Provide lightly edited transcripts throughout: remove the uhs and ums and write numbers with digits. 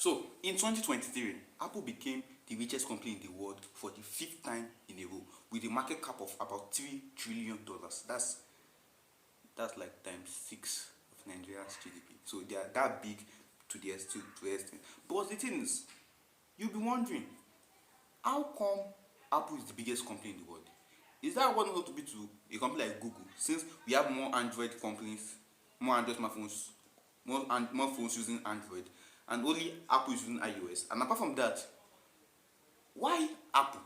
So in 2023, Apple became the richest company in the world for the fifth time in a row with a market cap of about $3 trillion. That's like times six of Nigeria's GDP. So they are that big to the extent. But the thing is, you'll be wondering, how come Apple is the biggest company in the world? Is that what not to be to a company like Google? Since we have more Android companies, more Android smartphones, more phones using Android, and only Apple is using iOS. And apart from that, why Apple?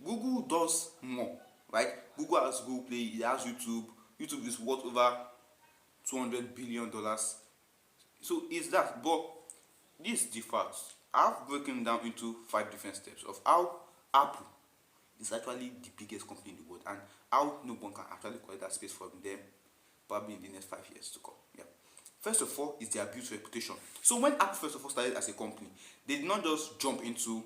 Google does more, right? Google has Google Play, it has YouTube. YouTube is worth over $200 billion. So is that, but this is the facts. I've broken down into 5 different steps of how Apple is actually the biggest company in the world and how no one can actually collect that space from them probably in the next 5 years to come. Yeah. First of all is their built reputation. So when Apple first of all started as a company, they did not just jump into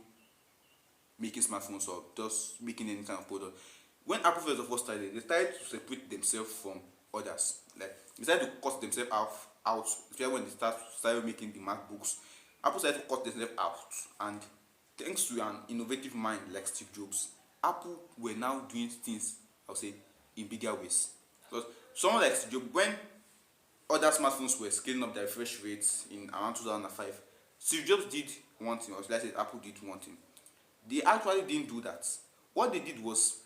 making smartphones or just making any kind of product. When Apple first of all started, they started to separate themselves from others. Like they started to cut themselves out, especially when they started making the MacBooks. Apple started to cut themselves out, and thanks to an innovative mind like Steve Jobs, Apple were now doing things, I would say, in bigger ways. Because someone like Steve Jobs, when other smartphones were scaling up their refresh rates in around 2005, Steve Jobs did one thing, or let's say Apple did one thing. They actually didn't do that. What they did was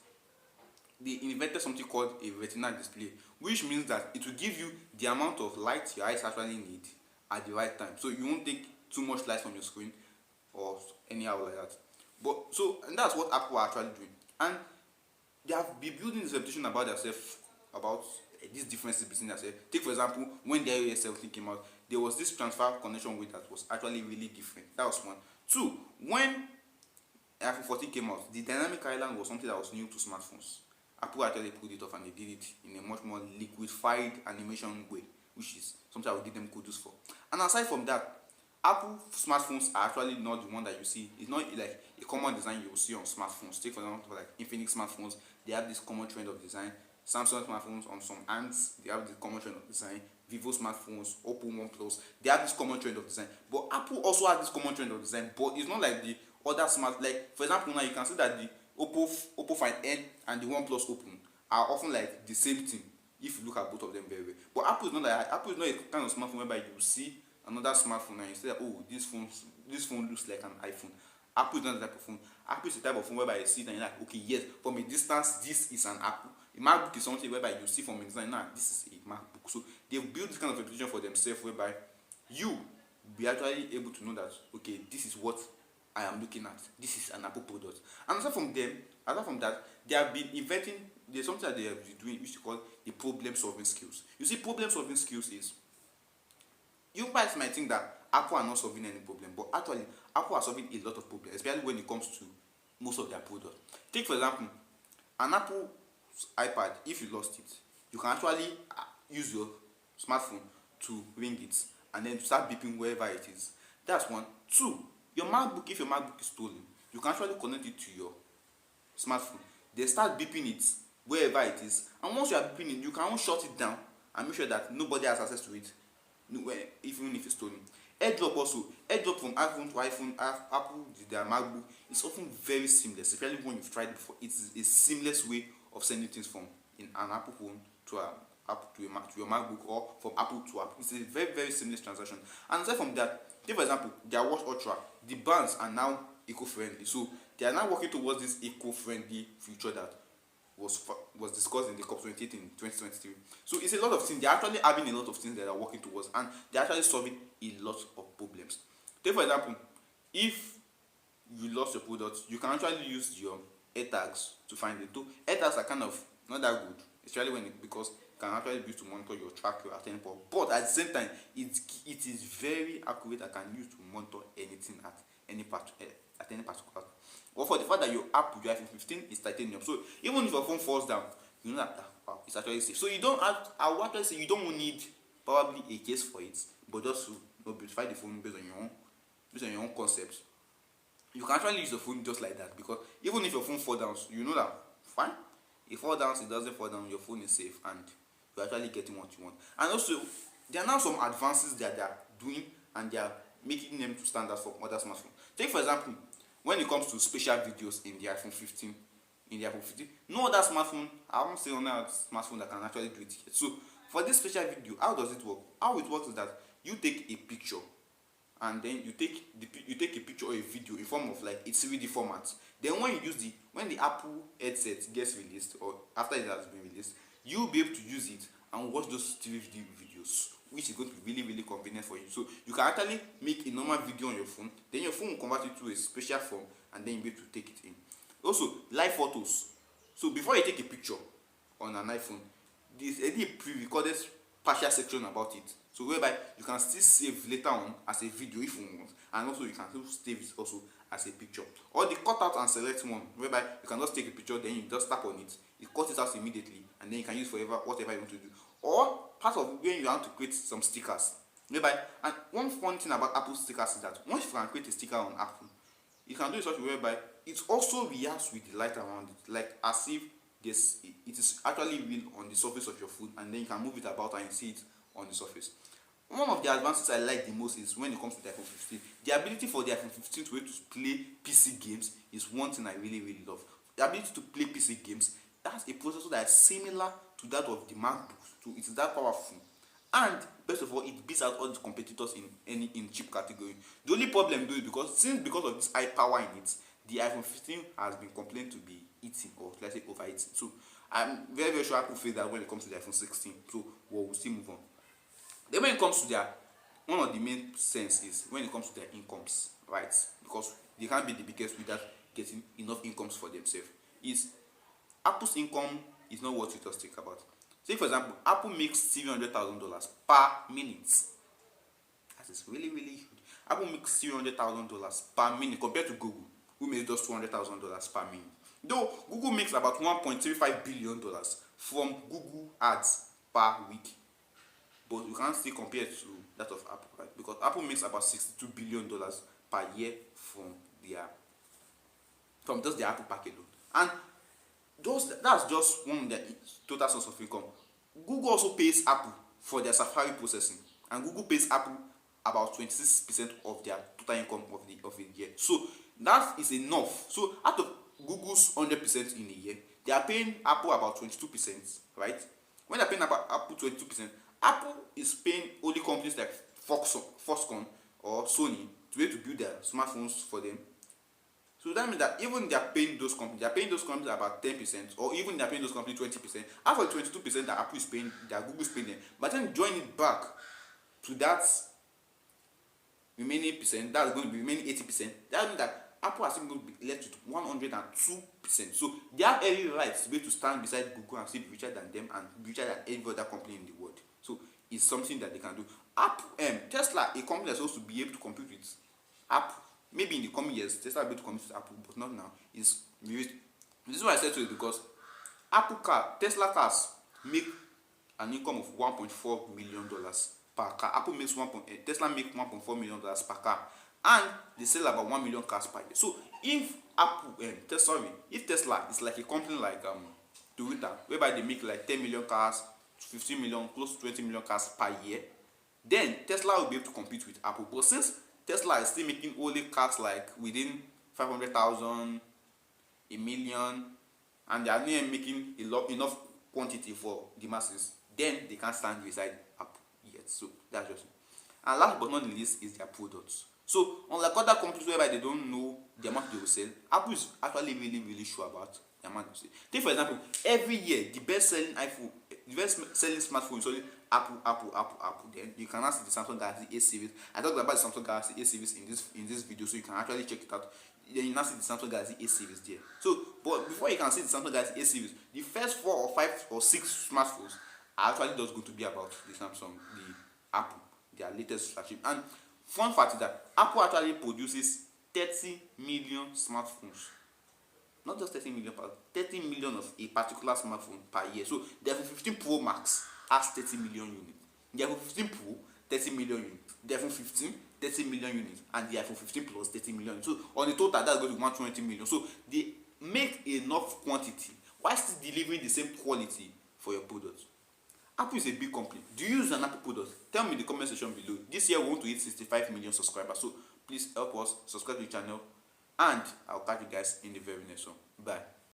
they invented something called a retina display, which means that it will give you the amount of light your eyes actually need at the right time. So you won't take too much light from your screen or anyhow like that. But so, and that's what Apple are actually doing. And they have been building this reputation about themselves, about these differences between themselves. Take for example, when the iOS 17 came out, there was this transfer connection rate that was actually really different. That was one. Two, when iPhone 14 came out, the dynamic island was something that was new to smartphones. Apple actually pulled it off and they did it in a much more liquefied animation way, which is something I would give them kudos for. And aside from that, Apple smartphones are actually not the one that you see. It's not like a common design you will see on smartphones. Take for example like Infinix smartphones, they have this common trend of design. Samsung smartphones on some ends, they have this common trend of design. Vivo smartphones, Oppo, OnePlus, they have this common trend of design. But Apple also has this common trend of design, but it's not like the other smart, like for example now you can see that the Oppo Find N and the OnePlus Open are often like the same thing if you look at both of them very well. But Apple is not like Apple is not a kind of smartphone whereby you see another smartphone and you say that, oh, this phone looks like an iPhone. Apple is not the type of phone. Apple is the type of phone whereby you see it and you're like, okay, yes, from a distance this is an Apple. A MacBook is something whereby you see from a distance, nah, this is a MacBook. So they've built this kind of reputation for themselves whereby you will be actually able to know that, okay, this is what I am looking at. This is an Apple product. And aside from that, they have been inventing. There's something that they have been doing, which is called the problem-solving skills. You see, problem-solving skills is, you guys might think that Apple are not solving any problem, but actually, Apple are solving a lot of problems, especially when it comes to most of their products. Take for example, an Apple iPad. If you lost it, you can actually use your smartphone to ring it and then start beeping wherever it is. That's one. Two, your MacBook, if your MacBook is stolen, you can actually connect it to your smartphone. They start beeping it wherever it is, and once you are beeping it, you can shut it down and make sure that nobody has access to it, even if it's stolen. AirDrop also, AirDrop from iPhone to iPhone, Apple to their MacBook is often very seamless, especially when you've tried it before. It's a seamless way of sending things from an Apple phone to your MacBook, or from Apple to Apple. It's a very, very seamless transaction. And aside from that, take for example, their Watch Ultra, the bands are now eco-friendly. So they are now working towards this eco-friendly future that was discussed in the COP28 in 2023. So it's a lot of things. They're actually having a lot of things that they are working towards, and they're actually solving a lot of problems. Take for example, if you lost your product, you can actually use your AirTags to find it. So AirTags are kind of not that good, especially because it can actually be used to monitor your track, your at any point. But at the same time, it is very accurate and can use to monitor anything at any particular. Or for the fact that your iPhone 15 is titanium, so even if your phone falls down, you know that wow, it's actually safe. So you don't have, I would actually say you don't need probably a case for it, but just to beautify the phone based on your own concept. You can actually use the phone just like that, because even if your phone falls down, you know that fine. It falls down, it doesn't fall down, your phone is safe and you're actually getting what you want. And also, there are now some advances that they are doing, and they are making them to stand out from other smartphones. Take for example, when it comes to special videos in the iPhone 15, no other smartphone, I won't say on other smartphone that can actually do it yet. So for this special video, how does it work? How it works is that you take a picture, and then you take a picture or a video in form of like a 3D format. Then when the Apple headset gets released, or after it has been released, you'll be able to use it and watch those 3D videos, which is going to be really, really convenient for you. So you can actually make a normal video on your phone, then your phone will convert it to a special form, and then you'll be able to take it in. Also, live photos. So before you take a picture on an iPhone, there's a pre-recorded partial section about it. So whereby you can still save later on as a video if you want, and also you can still save it also as a picture. Or the cut out and select one, whereby you can just take a picture, then you just tap on it, it cuts it out immediately, and then you can use forever whatever you want to do. Or part of when you want to create some stickers, whereby, and one fun thing about Apple stickers is that once you can create a sticker on Apple, you can do it such a way whereby it also reacts with the light around it, like as if it is actually real on the surface of your phone, and then you can move it about and you see it on the surface. One of the advances I like the most is when it comes to the iPhone 15. The ability for the iPhone 15 to be able to play PC games is one thing I really, really love. The ability to play PC games, that's a processor that is similar to that of the MacBook, so it's that powerful. And best of all, it beats out all the competitors in chip category. The only problem though is because of this high power in it, the iPhone 15 has been complained to be eating, or let's say overeating. So I'm very, very sure Apple feel that when it comes to the iPhone 16. So we'll still move on. Then when it comes to one of the main sense is when it comes to their incomes, right? Because they can't be the biggest without getting enough incomes for themselves. Is Apple's income is not what you just think about. Say for example, Apple makes $700,000 per minute. That is really, really huge. Apple makes $700,000 per minute compared to Google, who makes just $200,000 per minute. Though Google makes about $1.35 billion from Google ads per week. But you can't still compare it to that of Apple, right? Because Apple makes about $62 billion per year from just the Apple package alone. And that's just one of their total source of income. Google also pays Apple for their Safari processing, and Google pays Apple about 26% of their total income of a year. So that is enough. So out of Google's 100% in a year, they are paying Apple about 22%, right? When they're paying Apple 22%, Apple is paying only companies like Foxconn or Sony to be able to build their smartphones for them. So that means that even they are paying those companies about 10%, or even they are paying those companies 20%. Out of the 22% that Apple is paying, that Google is paying them, but then join it back to that remaining percent, that's going to be remaining 80%. That means that Apple is going to be left with 102%. So they have every right to be able to stand beside Google and still be richer than them and richer than every other company in the world. So it's something that they can do. Tesla, a company that's supposed to be able to compete with Apple, maybe in the coming years, Tesla will be able to compete with Apple, but not now. This is why I said so, is because Tesla cars make an income of $1.4 million per car. Tesla makes $1.4 million per car, and they sell about 1 million cars per year. So if Tesla is like a company like Toyota, whereby they make like 10 million cars, 15 million, close to 20 million cars per year, then Tesla will be able to compete with Apple. But since Tesla is still making only cars like within 500,000, a million, and they are not making enough quantity for the masses, then they can't stand beside Apple yet. So that's just it. And last but not least is their products. So unlike other companies whereby they don't know the amount they will sell, Apple is actually really, really sure about the amount they sell. Take for example, every year the best selling smartphone is only Apple. Then you can now see the Samsung Galaxy A series. I talked about the Samsung Galaxy A series in this video, so you can actually check it out. Then you now see the Samsung Galaxy A series there. So, but before you can see the Samsung Galaxy A series, the first 4 or 5 or 6 smartphones are actually just going to be about the Apple, their latest flagship. And fun fact is that Apple actually produces 30 million smartphones. Not just 30 million, but 30 million of a particular smartphone per year. So the iPhone 15 Pro Max has 30 million units. The iPhone 15 Pro, 30 million units. The iPhone 15, 30 million units. And the iPhone 15 Plus, 30 million units. So on the total, that's going to be 120 million. So they make enough quantity while still delivering the same quality for your products. Apple is a big company. Do you use an Apple product? Tell me in the comment section below. This year we want to hit 65 million subscribers, so please help us subscribe to the channel, and I'll catch you guys in the very next one. Bye.